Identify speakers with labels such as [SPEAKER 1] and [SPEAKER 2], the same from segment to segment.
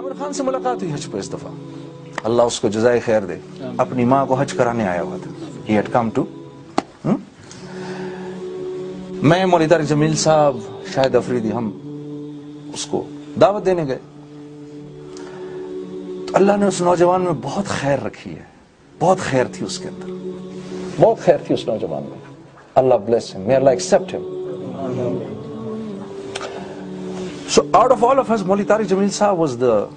[SPEAKER 1] आमिर खान से मुलाकात हुई हज पे इस दफा, अल्लाह उसको जज़ाए खैर दे, अपनी माँ को हज कराने आया हुआ था। He had come to मैं, मौलवी तारिक जमील साहब, शाहिद अफरीदी, हम उसको दावत देने गए। तो अल्लाह ने उस नौजवान में बहुत खैर रखी है, बहुत खैर थी उसके अंदर, बहुत खैर थी उस नौजवान में। Allah bless him, may Allah accept him. So out of all of us, Maulvi Tariq Jameel Sahab was the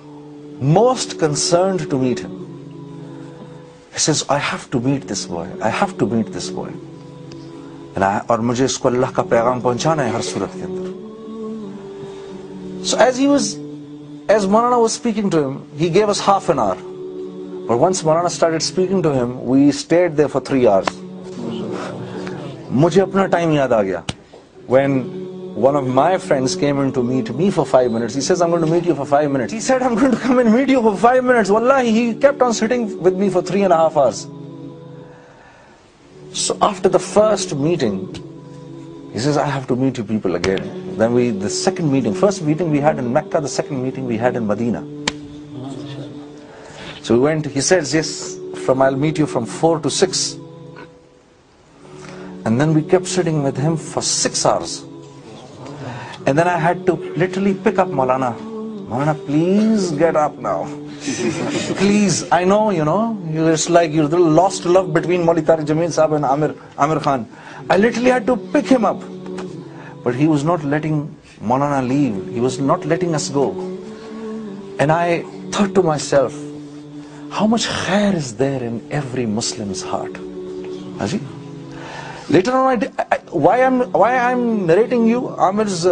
[SPEAKER 1] most concerned to meet him. He says, I have to meet this boy, I have to meet this boy. और मुझे इसको अल्लाह का पैगाम पहुंचाना है हर सूरत के अंदर। So as Maulana was speaking to him, he gave us half an hour. But once Maulana started speaking to him, we stayed there for 3 hours. मुझे अपना टाइम याद आ गया। When one of my friends came in to meet me for 5 minutes. He says, I'm going to meet you for 5 minutes. He said, I'm going to come and meet you for 5 minutes. Wallahi, he kept on sitting with me for 3.5 hours. So after the first meeting, he says, I have to meet you people again. Then the second meeting, first meeting we had in Mecca, the second meeting we had in Medina. So we went, he says, yes, I'll meet you from 4 to 6. And then we kept sitting with him for 6 hours. And then I had to literally pick up Maulana. Maulana, please get up now. Please, I know, it's like you lost love between Maulvi Tariq Jameel Sahab and Amir Khan. I literally had to pick him up. But he was not letting Maulana leave. He was not letting us go. And I thought to myself, how much khair is there in every Muslim's heart? Haji? Later on, why I'm narrating you Amir's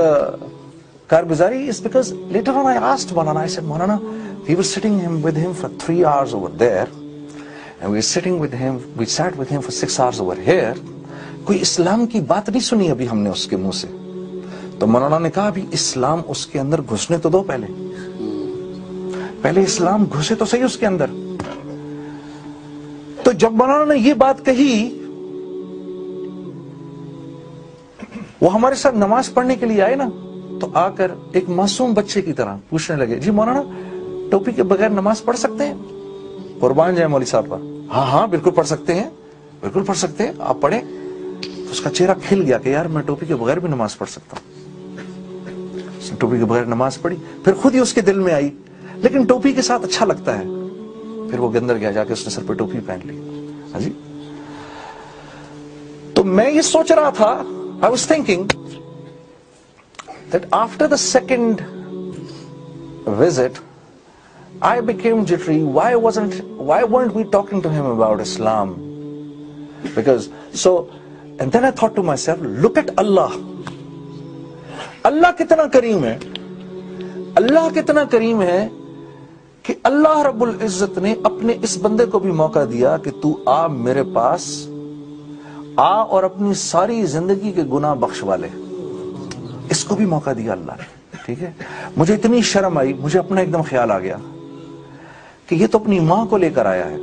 [SPEAKER 1] Karguzari is because later on I asked Maulana, I said, Maulana, we were sitting with him for 3 hours over there, and we sat with him for 6 hours over here. कोई इस्लाम की बात नहीं सुनी अभी हमने उसके मुंह से। तो मौलाना ने कहा, अभी इस्लाम उसके अंदर घुसने तो दो, पहले इस्लाम घुसे तो सही उसके अंदर। तो जब मौलाना ने ये बात कही, वो हमारे साथ नमाज पढ़ने के लिए आए ना, तो आकर एक मासूम बच्चे की तरह पूछने लगे, जी मौलाना, टोपी के बगैर नमाज पढ़ सकते हैं? कुर्बान जाए मौलवी साहब पर। हाँ बिल्कुल पढ़ सकते हैं, बिल्कुल पढ़ सकते हैं, आप पढ़े। तो उसका चेहरा खिल गया कि यार मैं टोपी के बगैर भी नमाज पढ़ सकता हूँ। उसने टोपी के बगैर नमाज पढ़ी, फिर खुद ही उसके दिल में आई, लेकिन टोपी के साथ अच्छा लगता है। फिर वो अंदर गया, जाके उसने सर पे टोपी पहन ली। हाँ जी। तो मैं ये सोच रहा था, I was thinking that after the second visit, I became jittery. Why weren't we talking to him about Islam? And then I thought to myself, look at Allah. Allah कितना करीम है, अल्लाह कितना करीम है कि अल्लाह रब्बुल इज्जत ने अपने इस बंदे को भी मौका दिया कि तू आ मेरे पास आ और अपनी सारी जिंदगी के गुनाह बख्शवा ले। इसको भी मौका दिया अल्लाह ने। ठीक है, मुझे इतनी शर्म आई, मुझे अपना एकदम ख्याल आ गया कि ये तो अपनी माँ को लेकर आया है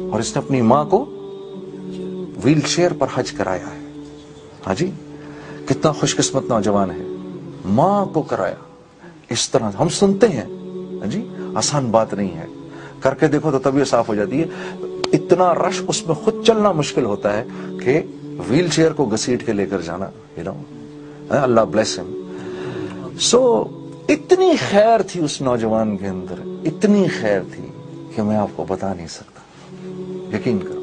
[SPEAKER 1] और इसने अपनी माँ को व्हील चेयर पर हज कराया है। हाँ जी, कितना खुशकिस्मत नौजवान है, माँ को कराया इस तरह। हम सुनते हैं, हाँ जी, आसान बात नहीं है, करके देखो तो तबीयत साफ हो जाती है। इतना रश, उसमें खुद चलना मुश्किल होता है कि व्हील चेयर को घसीट के लेकर जाना, अल्लाह ब्लेस हिम। सो इतनी खैर थी उस नौजवान के अंदर, इतनी खैर थी कि मैं आपको बता नहीं सकता, यकीन करो।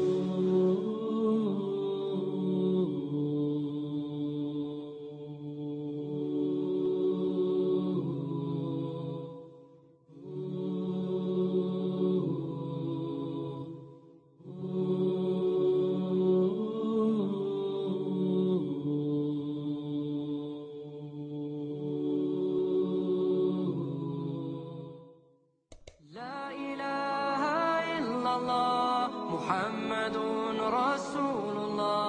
[SPEAKER 2] मुहम्मदुन रसूलुल्लाह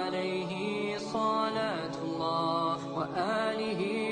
[SPEAKER 2] अलैहि सलातुल्लाह व आलिहि